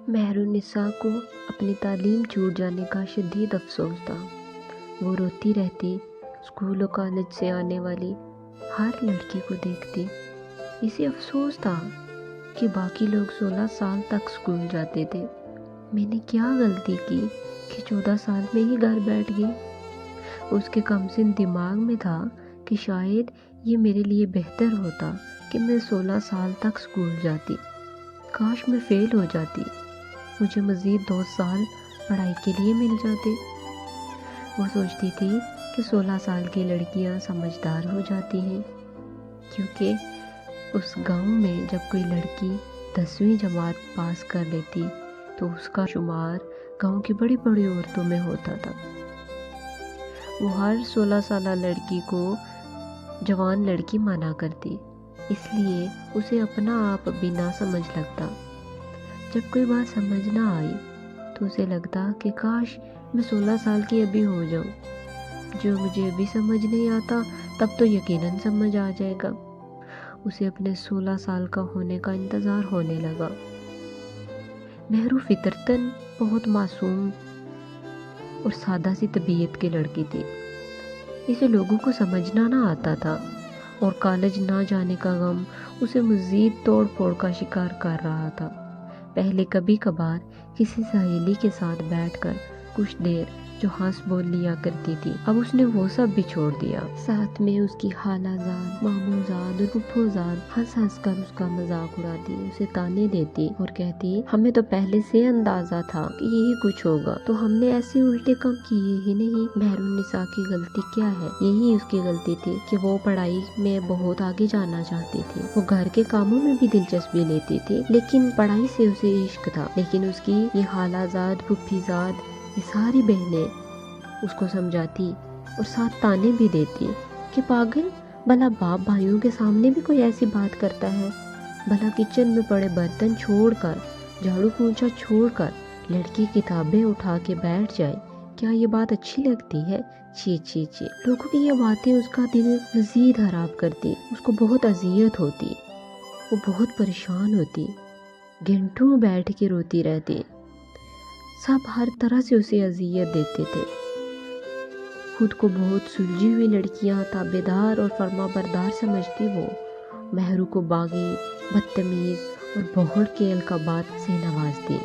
Mehrunnisa کو اپنی تعلیم چھوٹ جانے کا شدید افسوس تھا۔ وہ روتی رہتی، اسکول و کالج سے آنے والی ہر لڑکی کو دیکھتی۔ اسے افسوس تھا کہ باقی لوگ 16 سال تک اسکول جاتے تھے۔ میں نے کیا غلطی کی کہ 14 سال میں ہی گھر بیٹھ گئی؟ اس کے کم سن دماغ میں تھا کہ شاید یہ میرے لیے بہتر ہوتا کہ میں 16 سال تک اسکول جاتی۔ کاش میں فیل ہو جاتی، مجھے مزید 2 سال پڑھائی کے لیے مل جاتے۔ وہ سوچتی تھی کہ 16 سال کی لڑکیاں سمجھدار ہو جاتی ہیں، کیونکہ اس گاؤں میں جب کوئی لڑکی 10ویں جماعت پاس کر لیتی تو اس کا شمار گاؤں کی بڑی بڑی عورتوں میں ہوتا تھا۔ وہ ہر 16 سالہ لڑکی کو جوان لڑکی مانا کرتی، اس لیے اسے اپنا آپ بھی نہ سمجھ لگتا۔ جب کوئی بات سمجھ نہ آئی تو اسے لگتا کہ کاش میں 16 سال کی ابھی ہو جاؤں۔ جو مجھے ابھی سمجھ نہیں آتا تب تو یقیناً سمجھ آ جائے گا۔ اسے اپنے 16 سال کا ہونے کا انتظار ہونے لگا۔ مہرو فطرتاً بہت معصوم اور سادہ سی طبیعت کی لڑکی تھی۔ اسے لوگوں کو سمجھنا نہ آتا تھا اور کالج نہ جانے کا غم اسے مزید توڑ پھوڑ کا شکار کر رہا تھا۔ پہلے کبھی کبھار کسی سہیلی کے ساتھ بیٹھ کر کچھ دیر جو ہنس بول لیا کرتی تھی، اب اس نے وہ سب بھی چھوڑ دیا۔ ساتھ میں اس کی خالہ زاد، ماموں زاد اور پھپھو زاد ہنس ہنس کر اس کا مذاق اڑاتی، اسے تانے دیتی اور کہتی ہمیں تو پہلے سے اندازہ تھا کہ یہی کچھ ہوگا، تو ہم نے ایسے الٹے کام کیے ہی نہیں۔ مہرالنساء کی غلطی کیا ہے؟ یہی اس کی غلطی تھی کہ وہ پڑھائی میں بہت آگے جانا چاہتی تھی۔ وہ گھر کے کاموں میں بھی دلچسپی لیتی تھی، لیکن پڑھائی سے اسے عشق تھا۔ لیکن اس کی یہ خالہ زاد، پھپھی زاد، یہ ساری بہنیں اس کو سمجھاتی اور ساتھ تانے بھی دیتی کہ پاگل، بھلا باپ بھائیوں کے سامنے بھی کوئی ایسی بات کرتا ہے؟ بھلا کچن میں پڑے برتن چھوڑ کر، جھاڑو پونچھا چھوڑ کر لڑکی کتابیں اٹھا کے بیٹھ جائے، کیا یہ بات اچھی لگتی ہے؟ چھی چھی چھی۔ لوگوں کی یہ باتیں اس کا دل مزید خراب کرتی، اس کو بہت اذیت ہوتی، وہ بہت پریشان ہوتی، گھنٹوں بیٹھ کے روتی رہتی۔ سب ہر طرح سے اسے اذیت دیتے تھے۔ خود کو بہت سلجھی ہوئی لڑکیاں تابعدار اور فرما بردار سمجھتی وہ مہرو کو باغی، بدتمیز اور بہت کے القابات سے نوازتی۔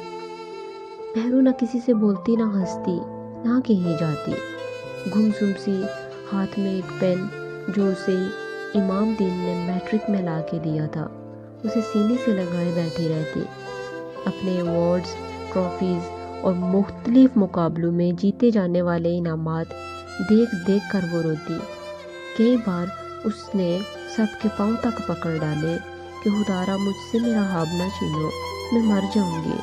مہرو نہ کسی سے بولتی، نہ ہنستی، نہ کہیں جاتی، گم سم سی، ہاتھ میں ایک پین جو اسے امام دین نے میٹرک میں لا کے دیا تھا اسے سینے سے لگائے بیٹھی رہتی۔ اپنے ایوارڈز، ٹرافیز اور مختلف مقابلوں میں جیتے جانے والے انعامات دیکھ دیکھ کر وہ روتی۔ کئی بار اس نے سب کے پاؤں تک پکڑ ڈالے کہ خدارا مجھ سے میرا خواب نہ چھینو، میں مر جاؤں گی،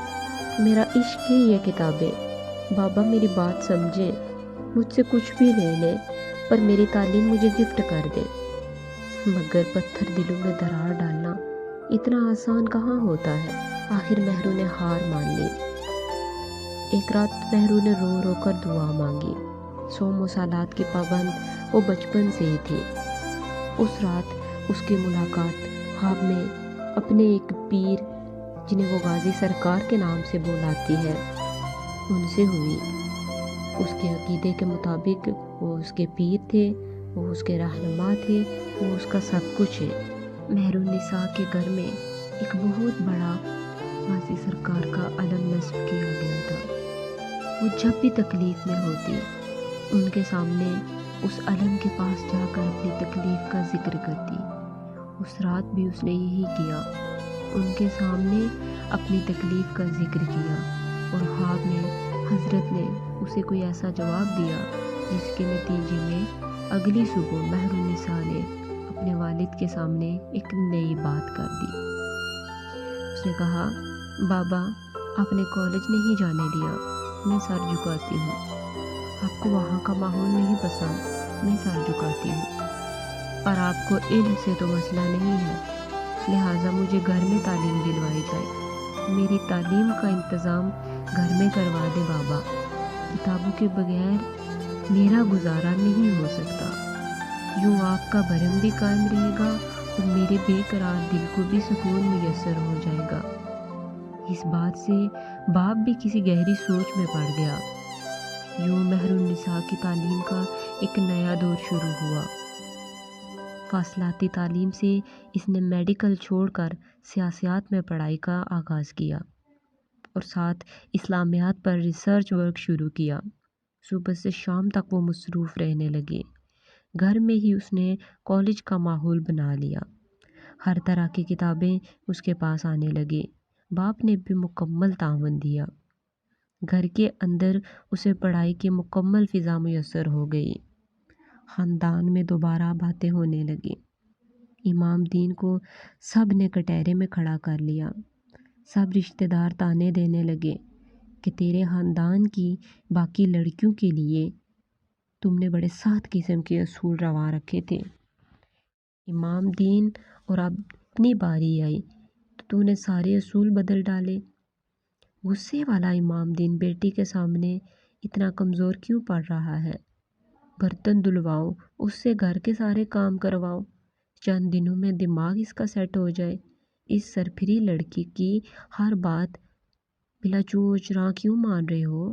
میرا عشق ہے یہ کتابیں، بابا میری بات سمجھیں، مجھ سے کچھ بھی لے لیں پر میری تعلیم مجھے گفٹ کر دے۔ مگر پتھر دلوں میں درار ڈالنا اتنا آسان کہاں ہوتا ہے۔ آخر مہرو نے ہار مان لی۔ ایک رات مہرو نے رو رو کر دعا مانگی۔ 100 مصالحات کی پابند وہ بچپن سے ہی تھی۔ اس رات اس کی ملاقات خواب میں اپنے ایک پیر، جنہیں وہ غازی سرکار کے نام سے بلاتی ہے، ان سے ہوئی۔ اس کے عقیدے کے مطابق وہ اس کے پیر تھے، وہ اس کے رہنما تھے، وہ اس کا سب کچھ ہے۔ مہرالنساء کے گھر میں ایک بہت بڑا غازی سرکار کا علم نصب کیا گیا تھا۔ وہ جب بھی تکلیف میں ہوتی ان کے سامنے اس علم کے پاس جا کر اپنی تکلیف کا ذکر کرتی۔ اس رات بھی اس نے یہی کیا، ان کے سامنے اپنی تکلیف کا ذکر کیا اور خواب میں حضرت نے اسے کوئی ایسا جواب دیا جس کے نتیجے میں اگلی صبح مہرالنساء نے اپنے والد کے سامنے ایک نئی بات کر دی۔ اس نے کہا بابا آپ نے کالج نہیں جانے دیا، میں سر جھکاتی ہوں۔ آپ کو وہاں کا ماحول نہیں پسند، میں سر جھکاتی ہوں، پر آپ کو علم سے تو مسئلہ نہیں ہے، لہٰذا مجھے گھر میں تعلیم دلوائی جائے، میری تعلیم کا انتظام گھر میں کروا دے بابا، کتابوں کے بغیر میرا گزارا نہیں ہو سکتا، یوں آپ کا بھرم بھی قائم رہے گا اور میرے بے قرار دل کو بھی سکون میسر ہو جائے گا۔ اس بات سے باپ بھی کسی گہری سوچ میں پڑ گیا۔ یوں مہر النساء کی تعلیم کا ایک نیا دور شروع ہوا۔ فاصلاتی تعلیم سے اس نے میڈیکل چھوڑ کر سیاست میں پڑھائی کا آغاز کیا اور ساتھ اسلامیات پر ریسرچ ورک شروع کیا۔ صبح سے شام تک وہ مصروف رہنے لگے۔ گھر میں ہی اس نے کالج کا ماحول بنا لیا۔ ہر طرح کی کتابیں اس کے پاس آنے لگے۔ باپ نے بھی مکمل تعاون دیا۔ گھر کے اندر اسے پڑھائی کی مکمل فضا میسر ہو گئی۔ خاندان میں دوبارہ باتیں ہونے لگی۔ امام دین کو سب نے کٹہرے میں کھڑا کر لیا۔ سب رشتہ دار تانے دینے لگے کہ تیرے خاندان کی باقی لڑکیوں کے لیے تم نے بڑے سخت قسم کے اصول روا رکھے تھے۔ امام دین اور اب اپنی باری آئی تو نے سارے اصول بدل ڈالے۔ غصے والا امام دین بیٹی کے سامنے اتنا کمزور کیوں پڑ رہا ہے؟ برتن دھلواؤ، اس سے گھر کے سارے کام کرواؤ، چند دنوں میں دماغ اس کا سیٹ ہو جائے۔ اس سرپھری لڑکی کی ہر بات بلا چوچ راں کیوں مان رہے ہو؟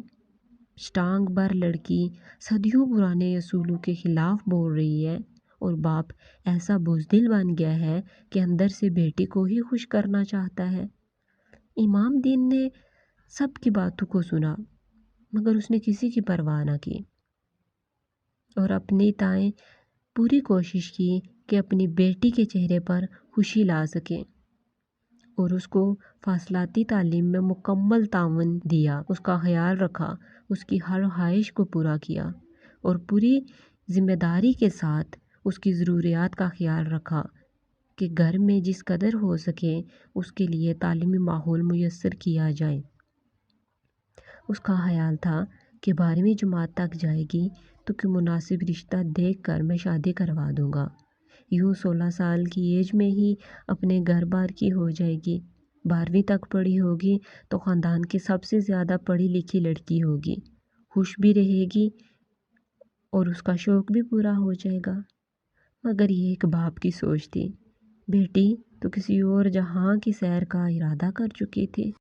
شٹانگ بر لڑکی صدیوں پرانے اصولوں کے خلاف بول رہی ہے اور باپ ایسا بزدل بن گیا ہے کہ اندر سے بیٹی کو ہی خوش کرنا چاہتا ہے۔ امام دین نے سب کی باتوں کو سنا مگر اس نے کسی کی پرواہ نہ کی اور اپنی تائیں پوری کوشش کی کہ اپنی بیٹی کے چہرے پر خوشی لا سکے اور اس کو فاصلاتی تعلیم میں مکمل تعاون دیا، اس کا خیال رکھا، اس کی ہر خواہش کو پورا کیا اور پوری ذمہ داری کے ساتھ اس کی ضروریات کا خیال رکھا کہ گھر میں جس قدر ہو سکے اس کے لیے تعلیمی ماحول میسر کیا جائے۔ اس کا خیال تھا کہ 12ویں جماعت تک جائے گی تو کوئی مناسب رشتہ دیکھ کر میں شادی کروا دوں گا۔ یوں 16 سال کی ایج میں ہی اپنے گھر بار کی ہو جائے گی۔ 12ویں تک پڑھی ہوگی تو خاندان کی سب سے زیادہ پڑھی لکھی لڑکی ہوگی، خوش بھی رہے گی اور اس کا شوق بھی پورا ہو جائے گا۔ مگر یہ ایک باپ کی سوچ تھی۔ بیٹی تو کسی اور جہاں کی سیر کا ارادہ کر چکی تھی۔